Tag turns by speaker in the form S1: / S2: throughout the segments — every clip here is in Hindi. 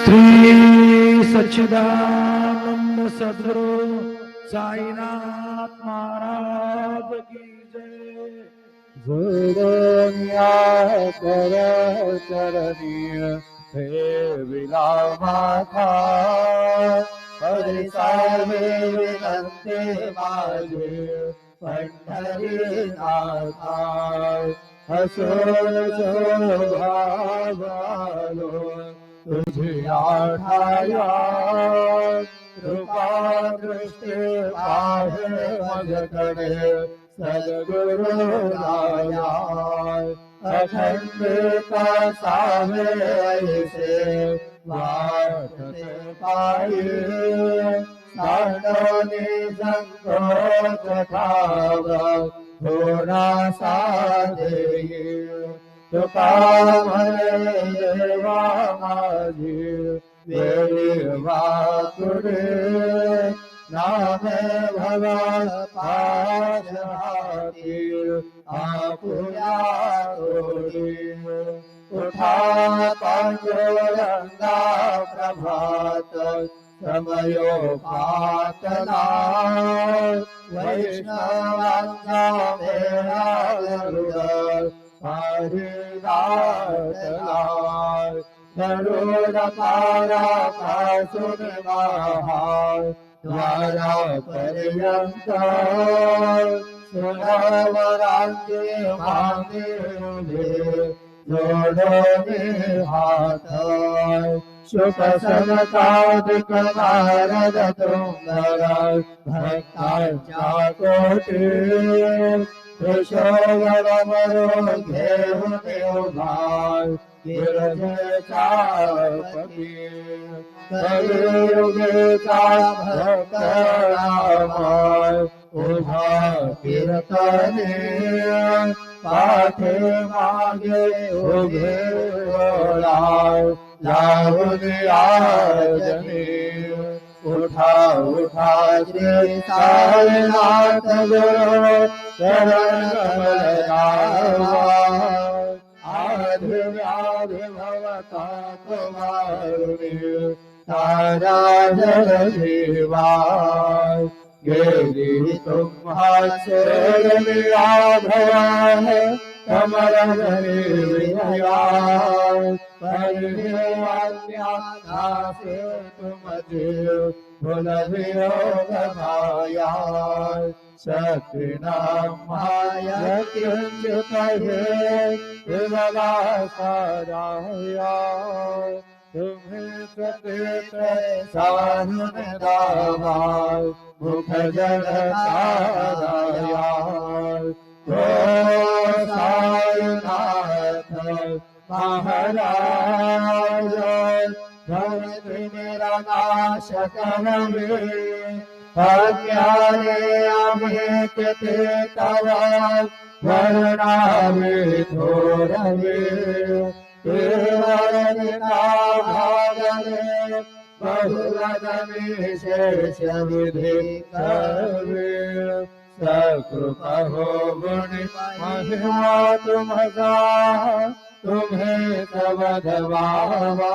S1: श्री सच्चिदानंद सद्गुरु साईनाथ महाराज की जय।
S2: जुड़ोनिया कर चरणीय विला माथा हरि सावे विनंती माझे पंढरीनाथा हसो भालो तुझी आठाया कृपा दृष्टी पाहे मजकडे सद्गुरु राया अखंडिता सावे ऐसे वाटते पाये सांडोनी संकोच ठाव थोडा साधेये तुका म्हणे देवा माझी वेळी वाकुडे नामे भगवान पाशहाती आपुया ओढी उठा पांडुरंगा प्रभात समयोपातना वैष्णवांचा मेळा गरुड हरिदासला गरुड पारा पासून महार द्वारापर्यंत सुरवरांचे मागे उभे जोडोने हात शुक समताधिक नारद तुंगर भक्तांच्या कोटी केशवर मरो घेऊन उभार गिरजेचा पती कलियुगेचा भक्त रामाय उभा कीर्तने पाठे मागे उभे ओळाय लावून आजने उठा उठा श्री साईनाथ गुरु शरण कमल लावा आधि व्याधि भवताप मारुनी तारा जल जीवा गेली तुम्हा सोडली आभवान कमल धरी विजया परिवान्यासे तुम जीव भूल वियोग माया शक्ति नाम माया किंचित हे विमला साराया तुम्हें सतेत सारुण दावाय मुख जल ताराया ओ साईनाथ महाराज भवति मेरा नाश करवे अज्ञाने आम्हे किते तव वर्णावे थोरवे केवल भागरे बहुरद विशेष विधि करवे सकृपा हो गुण महिमा तुमका तुम्हें सबधवावा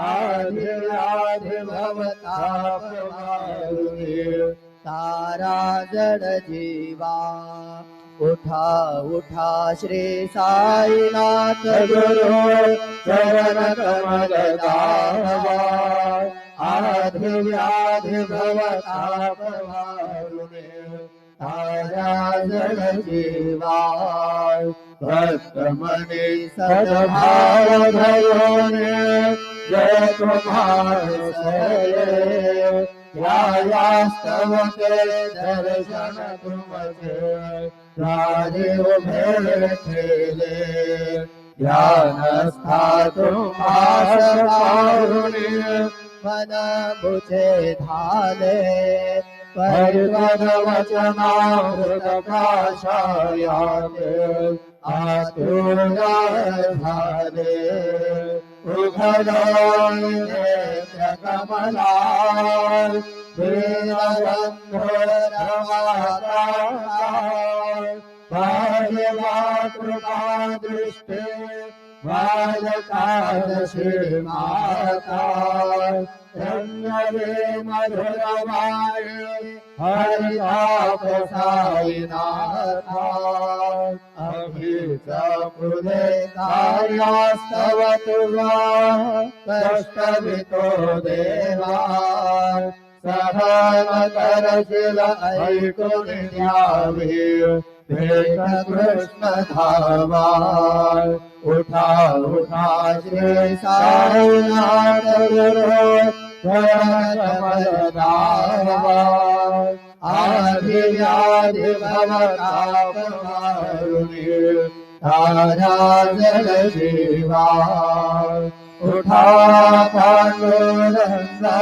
S2: आधि आधि भवताप मारुनी तारा जड़ जीवा उठा उठा श्री साईनाथ गुरु चरण कमल गावा आधि व्याधि भवताप मारुनी तारा जड़ जीवा भक्त मनि सद्भाव भयोने जय तुम्हार सरे यास्तव के दर्शन तुमसे राजीव भेले ध्यानस्था तुम्हार कारुण्य मन मुझे धाले परिपद वचनामृत काशायाते आतुर भाले उघडोने कमला वीरबंधुरवाता भाग्यवा कृपा दृष्टे बालकादशी माता रम्यवे मधुरवाणी हरिताप साईनाथा अभिसमुदे कार्यास्तव तुवा कष्टवितो देवा सहन करशील ऐकून घ्यावे भेट कृष्ण धावा उठा उठा श्री साईनाथ गुरु कमल दावा आदिव्याधि भवताप मारुनी तारा जल जीवा उठा पांडुरंगा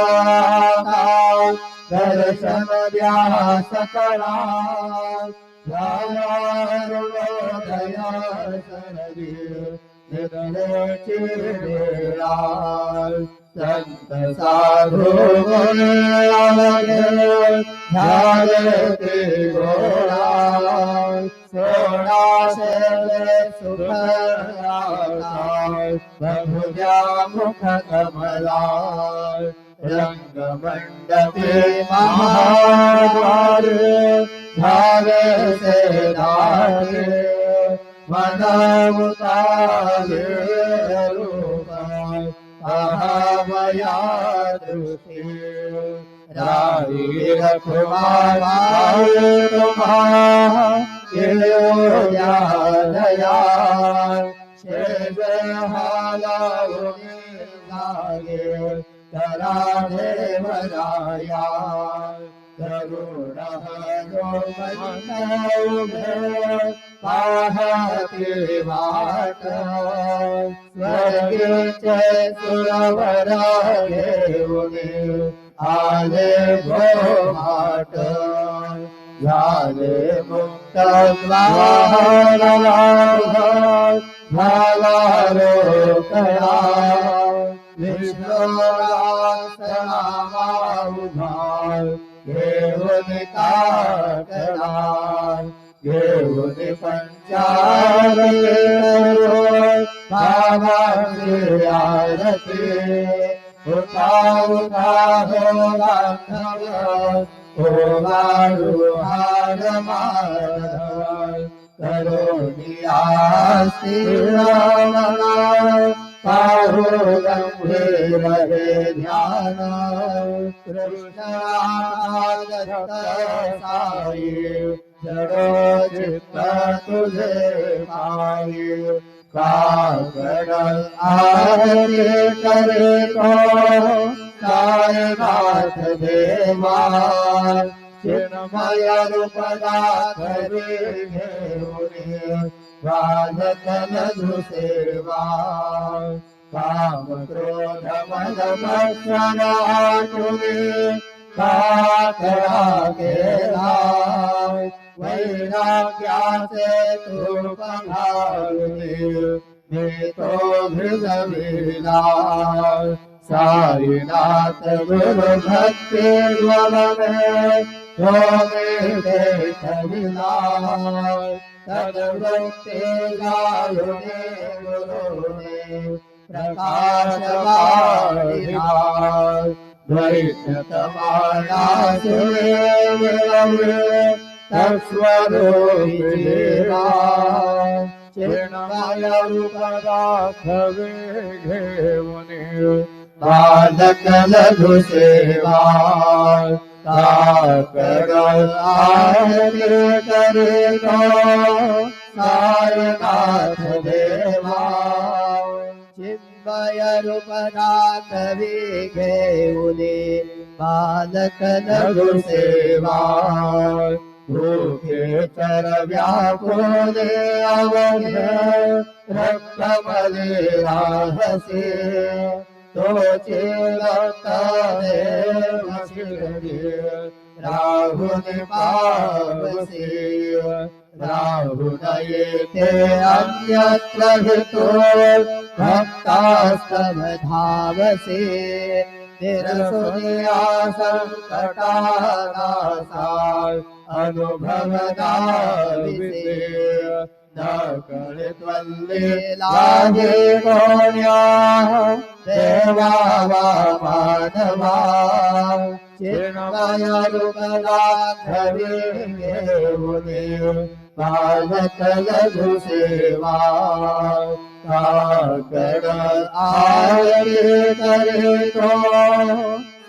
S2: दर्शन द्या सकळा दया सरदी निधनेची वेळा संत साधू झाले ते गोळा सोळाशे सुख बहुजा मुख कमला रंग मंडपे महाद्वारे झाले से दारे मनमुतारे रूप अहमया दृष्टि राही रखवाला दया शेष हालागे तरा देवराया करुण पाहते वाट स्वर्गीचे सुरवरा घेऊन आले गोमाट झाले मुक्त झाला रोकया विष्णुरासनामा उभा घेऊन काकडा घेऊन पंचारे भावाचे आरती उठा उठा हो बांधव हो वाळू हार माधव करोनिया श्रीरामना पाहू गंभीर हे ध्यान कृष्णादत्त साई जडो चित्त तुझे पायी काकड आरती करे तो साईनाथ देवा चिन्मय रूप दाखवे घेऊन वादकन दुसेवा काम क्रोध मद मत्सरा तुम्ही काकरा केला वैराग्याचे तूप घालुनी मी तो भिजविला साईनाथ गुरु भक्ती ज्वलने स्वामी देखविला तद्वृत्ति गायुने गुरुने प्रकाश वारिला द्वैतमाना सुरे तत्स्वरूपिणा चिन्मय रूप दाखवे घेऊन बालक लघु सेवा काकड आरती करे तो साईनाथ देवा चिन्मय रूप दाखवे घेऊन बालक लघु सेवा भूखे तर व्याकुले अवघे रक्तमले राहसे तोचे रक्तदेव शिरगे राहुल पावसे राहुल येथे अन्यत्र हितो भक्तास्तव धावसे निरसुनिया संकटानासा अनुभव दाविसे दकळित्वल्लीलाहे कोण्या देवा वा मानवा चिन्मय रूपला घरी घेऊनी पालक लघु सेवा काकड आरती करीतो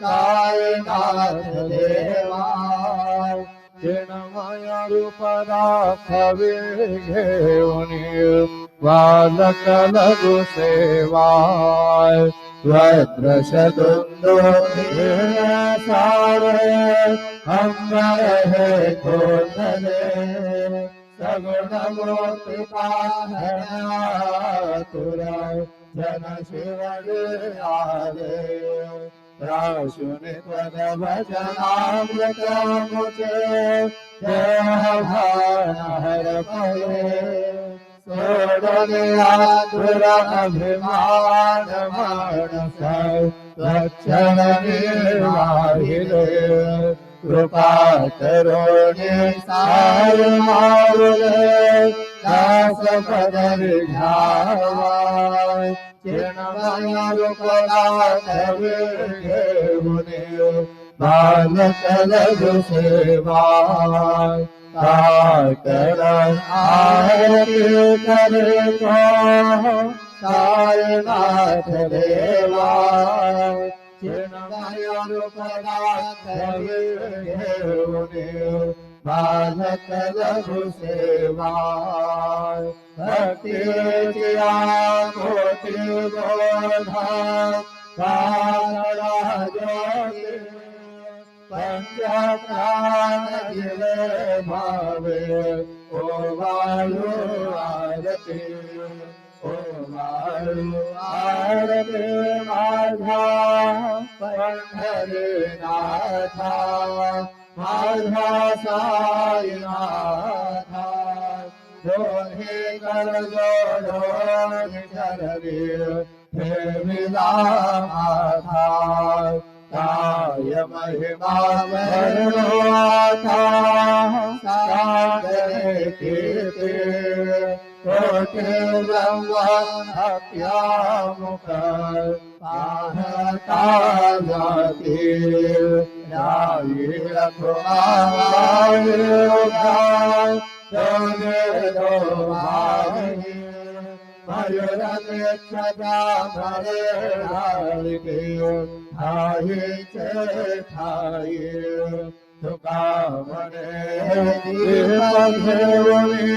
S2: साईनाथ देवा
S1: चिन्मय रूप दाखवे घेऊनी बालक लघु सेवा
S2: वज्रशतुंडो सारे अंबर है कोंडले सगुण मूर्ति पाहनातुरा जन शिवरे आले राशुनि त्वद भजनामृत मुझे देह भान हर पये सोडनियातुर अभिमान मानस लक्षण निर्वाहिले कृपा करोने सार मावले दास पदर घ्यावा चिन्मय रूपला धवे घेऊने बालक लघु सेवा काकड आरती करीतो साईनाथ देवा चिन्मय रूपला धवे घेऊने बालक लघु सेवा भक्तीची आकृती बोधा काकडा ज्योती पंचप्राण दिले भावे ओ वाळू आरती ओ वाळू आरती माझा पंढरीनाथा माझा साईनाथा दोन्ही कर जोडून ठरली ठेविला माथा काय महिमा वर्णोथा सागरे कीर्ती कोटी ब्रह्महत्या मुख पाहता जाती राई रखुमाई दोगे दो भाई मयूरनेच्छदा भरे ढालिके ठाई चे ठाई तुका मने दीप घेऊनी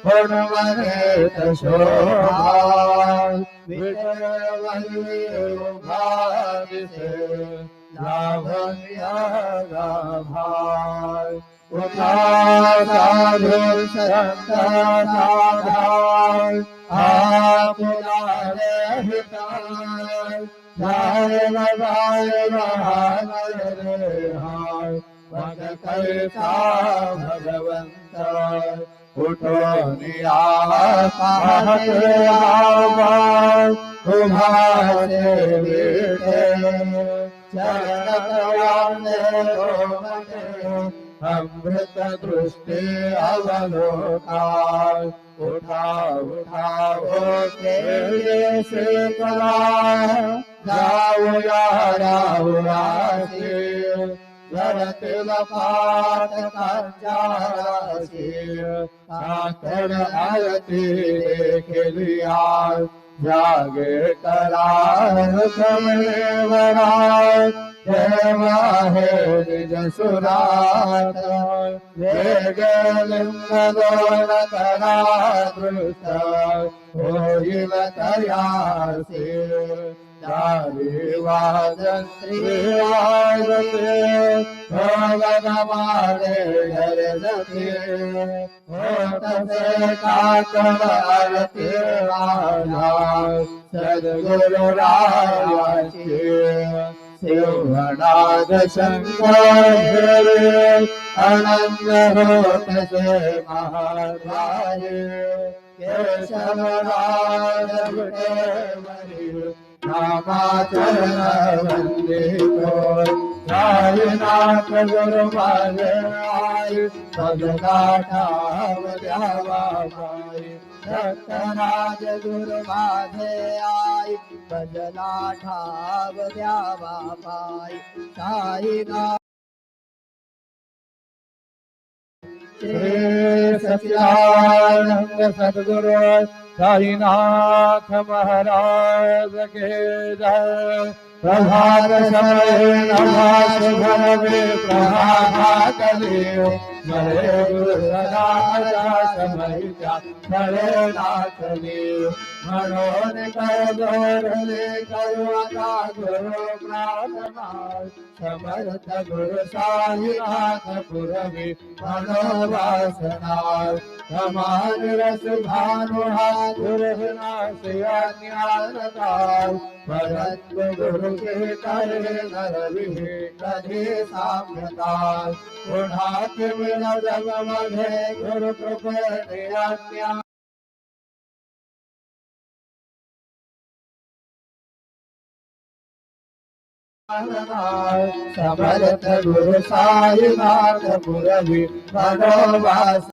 S2: पण मने तशोभा विठ्ठलवल्ली उभा दिसे लावण्या गाभाय उठा साधु संत साधाय आपुलारे हिताय जाय लगाय महानरे हाय मग कैसा भगवंत उठो निया पाहते आवाज उभा से बेटे चरणवाने रोमने अमृत दृष्टि अवलोकाय उठा उठाओ तेरे से कला जाऊया राउरासी जरतिल पाट कंजारासी काकड़ आरती देखलिया जागे करार कमलेवराय देवा हे निज सुरात वेग लिंग दोन करा दृष्ट होईल तयासी दारी वाजन श्रीवाजते भगवाने घर जते होतसे काकड आरती वाला सद्गुरु रायाची शिवनाद शंकर अनंत होतसे महाराज केशवनाद विठेवरी नामाचरण वंदितो साईनाथ गुरु माझे आई भजला ठाव द्यावा पायी दत्तराज गुरु माझे आई भजला ठाव द्यावा पायी साईनाथ
S1: श्री सच्चिदानंद सद्गुरु साईनाथ महाराज के जय। प्रभात समय नमः शुभ में प्रभात लियो मरे गुरु सदा समय क्या मरे नाथ लियो मनोन कर दोरले करुणा गुरु प्रार्थना समर्थ गुरु साईनाथ पुरवी मनोवासना समान रस भानु गुरु नासिया ज्ञानदाय भरत गुरु के करे नर कधे साम्यताय गुणात मिल जग मधे गुरु कृपया समर्थ गुरु साईनाथ पुरवी मनोवास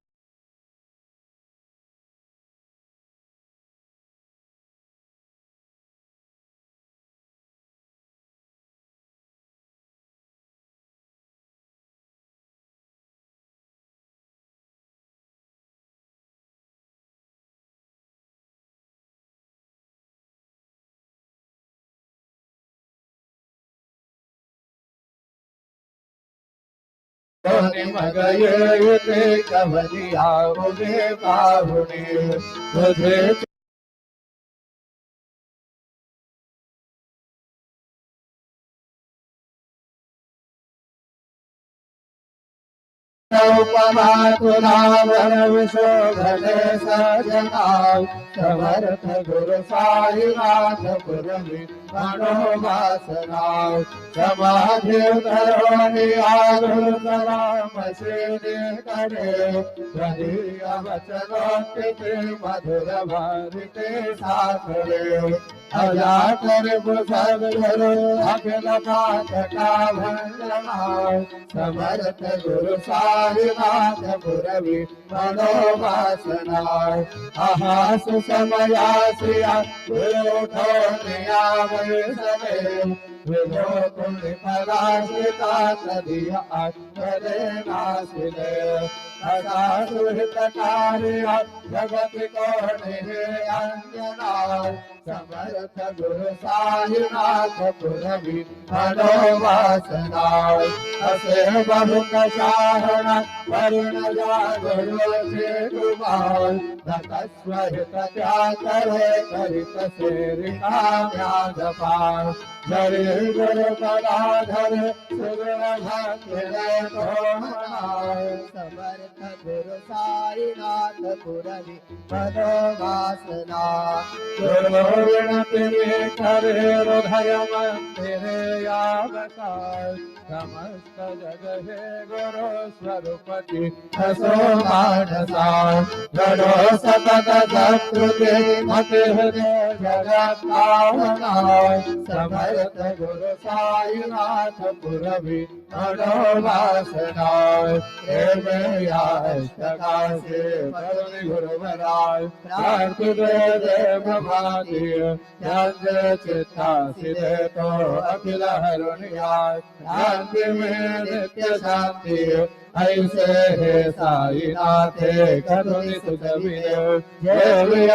S1: मगये ते कवलिया मुझे पाहुने तुझे उपमा तुलावर विशोभने सजनाय समर्थ गुरु साईनाथ पुरवी मनोवासनाय समाधि करोनि गुरु सलाम श्री करे हृदय वचनोक्ति मधुर भारिते साखरे अजाकर पुसद गुरु अखिल पाठ का भंडनाय समर्थ गुरु साईनाथ पुरवी मनोवासनाय आहास समयासिया गुरु ठोनिया समय विधो कुल पराशिता नदिया अक्षरे नासिले सदा सुहित कार्य जगत को निरे अंजनाय समर्थ गुरु साईनाथ पुरवी मनोवासनाय असे बहु कशारण वरुण जागुरु से कुमार दत्स्वहित त्यागरे करित सेरिका व्याध पार जरे गुरु पदाधर सुगुण भक्तिरे तोमनाय
S2: समर्थ गुरु साईनाथ पुरवी मनोवासना
S1: गुरु विनति करे हृदय मंदिरे यावताय समस्त जग हे गुरु स्वरूपति
S2: हसो मानसाय गणो सतत शत्रु के मत हृदय जगत पावनाय समर्थ गुरु साईनाथ पुरवी मनोवासनाय काशी पदवी गुरुवराय प्रार्थु देव भाति चित्ता सिदे तो अखिल हरुणियाय शांति में नित्य शांति ऐसे हे साईनाथ करुणि सुधविर जय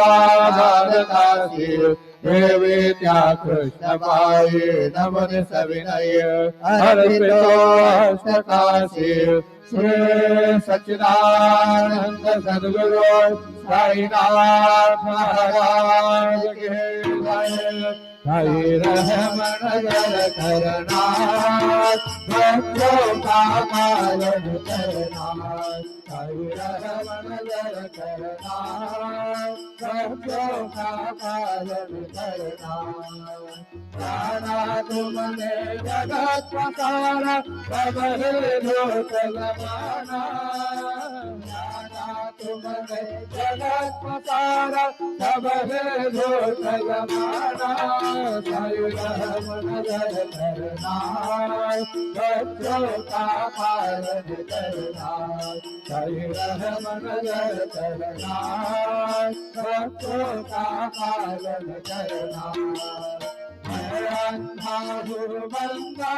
S2: भारतासी देवी त्या कृष्ण पाई नमन सविनय अर्पितोष्टकाशी श्री सच्चिदानंद सद्गुरु साईनाथ महाराज के जय। साई रहमन जल करना भक्तों का पालन करना साई रहमन जल करना भक्तों का पालन करना जाना तुमने जगत पसारा कबर लोक लबाना जाना तुमने
S1: जगत पसारा सब है झूठ जमाना साई रहम नजर करना बच्चों का पालन करना साई रहम नजर करना बच्चों का पालन करना मैं अंधा हूँ बंदा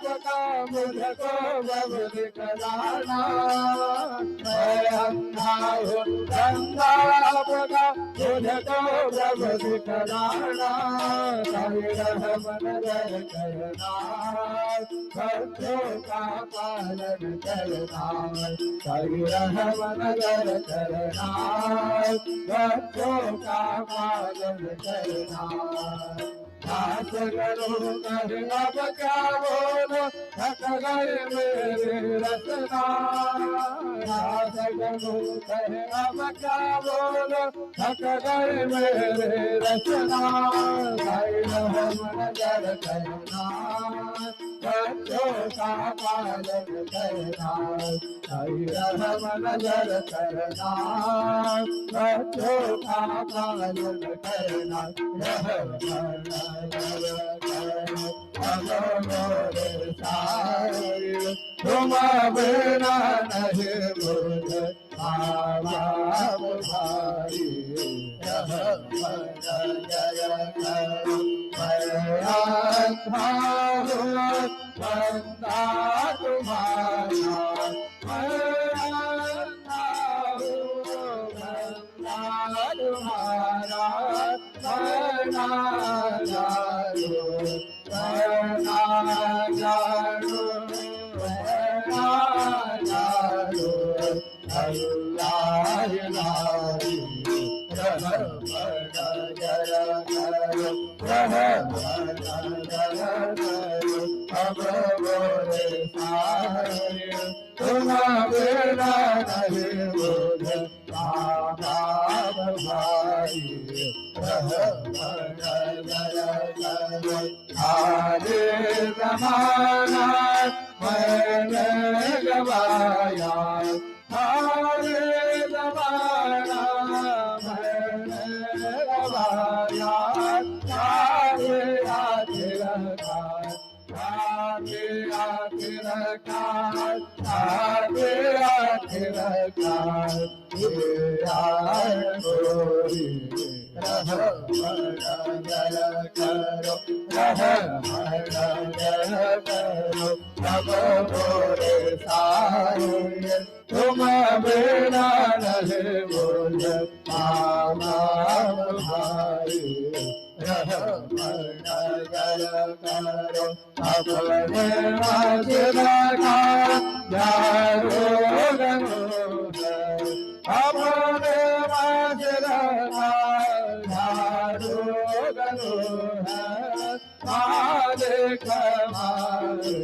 S1: पका मुझको बबल कराना मैं अंधा हूँ बंदा पका मुझको बबल कराना साई रहम नजर करना बच्चों का पालन करना साई रहम नजर करना बच्चों का पालन करना नाच करो कर अब क्या बोलो थक गए मेरे रचना नाच करो कर अब क्या बोलो थक गए मेरे रचना साई रहम नजर करना बच्चों का पालन करना साई रहम नजर करना बच्चों का पालन करना तुम बिना नहीं बुझ बाबा भाई बंदा तुम्हारा तुम बेड़ा नहीं बोझ बाबा भाई आगे जमाना मैंने गवाया आगे जमाना मैंने गवाया आगे आगे रखा आगे आगे रखा आगे आगे रखा ये आए गोरी करो तब बोरे सारे तुम बिना नहीं बोल मामा भाई करो अपने माजरा जारो अपने माजरा मालिक हमारे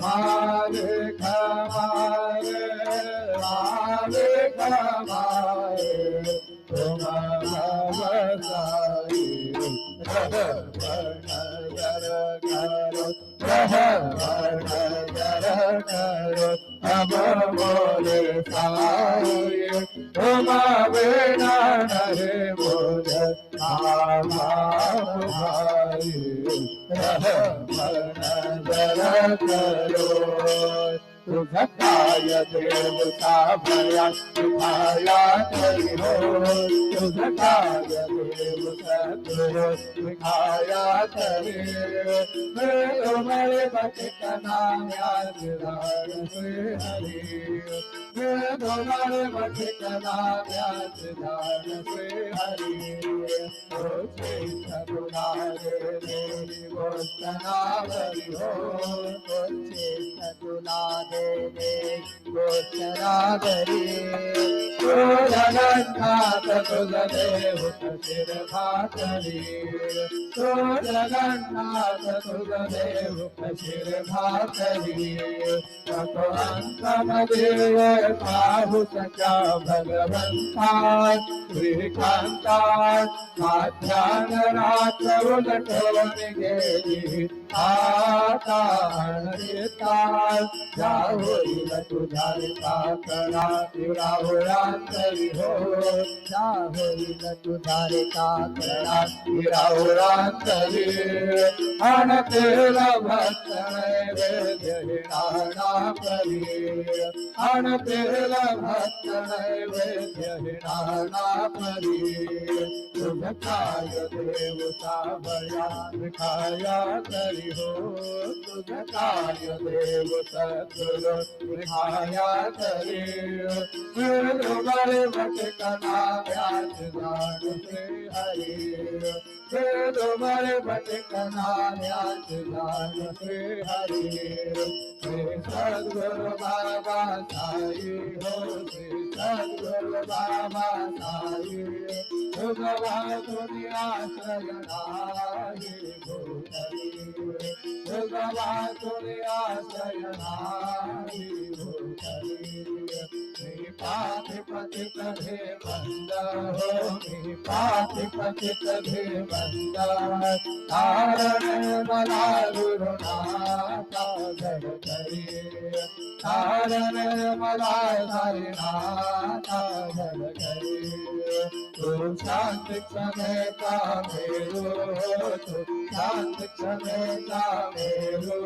S1: मालिक हमारे मालिक हमारे तुम बसाई करो अब बोले सारे तुम बिना नहीं बोले भाई करो तुझकाय देव का भया दिखाया करी हो तुझकाय देव सतुरो दिखाया करी तुम्हारे बचका नाम याद से हरि तुम्हारे बचका नाम याद से हरि मेरी गोस्तना हरि हो तुला दे गोचरा गरी तो जगन्नाथ तुझदेव शिर भातरी तो जगन्नाथ तुझदेव शिर भातरी ततो अंतम देव पाहु सचा भगवंता श्रीकांता माध्यान रात्र उलटोन गेली आता
S2: होईल तुझ्या काकडा पिवळा ओळांतरी हो जा होईल तुझ्या काकडा पिवळा ओळांतरी आणि तेला भक्त नैवेद्य हिणाणा परी आणि तेला भक्त नैवेद्य हिणाणा परी तुझ काय देव साबळ्या खाया करी हो तुझ काय देव सद्गुरु खाया करी बरे भटकना व्यास जाण श्री हरी बरे भटकना व्यास जाण श्री हरी श्री सद्गुरु बाबा साई हो श्री सद्गुरु बाबा साई भगवा तुझी आश्रय नाही भूतली भगवा तुझी आश्रय नाही भूतली मी पाथी पतित हे बंद हो मी पाथी पतित हे बंद तारण मला गुरुनाथा धडकरी तारण मला हरिनाथा धडकरी तू शांत क्षमेता मेरो तू शांत क्षमेता मेरो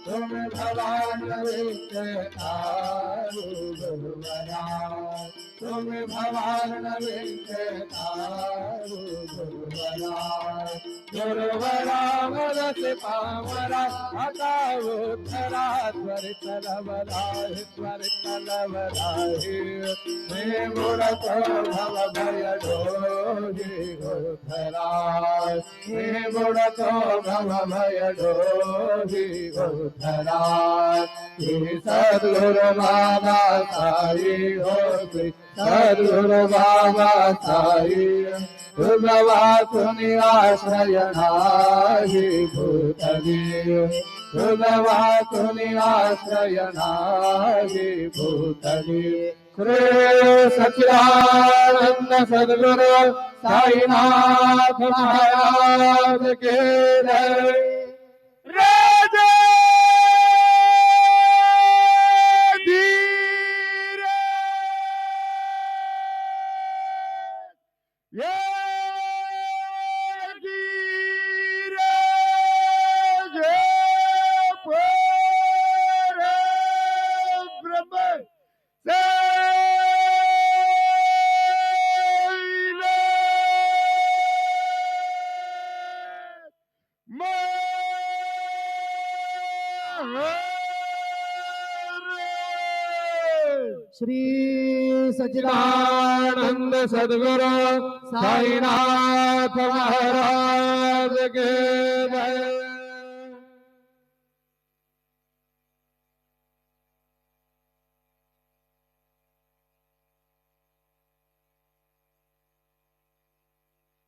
S2: तुम भगवान विद्येतारु गुरुवरा तुम भगवान विद्येतारु गुरुवरा गुरुवरा मदत पावरा आता उत्तरा त्वरित लवरा हे मुरत भव भय डोही गोधरा हे मुरत भव भय डोही गोधरा श्री सद्गुरु बाबा साई हो श्री सद्गुरु बाबा साई भगवा तुनि आश्रय नाही भूतली भगवा तुनि आश्रय नाही भूतली श्री सच्चिदानंद सद्गुरु साईनाथ महाराज के जय राजा श्री सच्चिदानंद सद्गुरु साईनाथ महाराज के जय।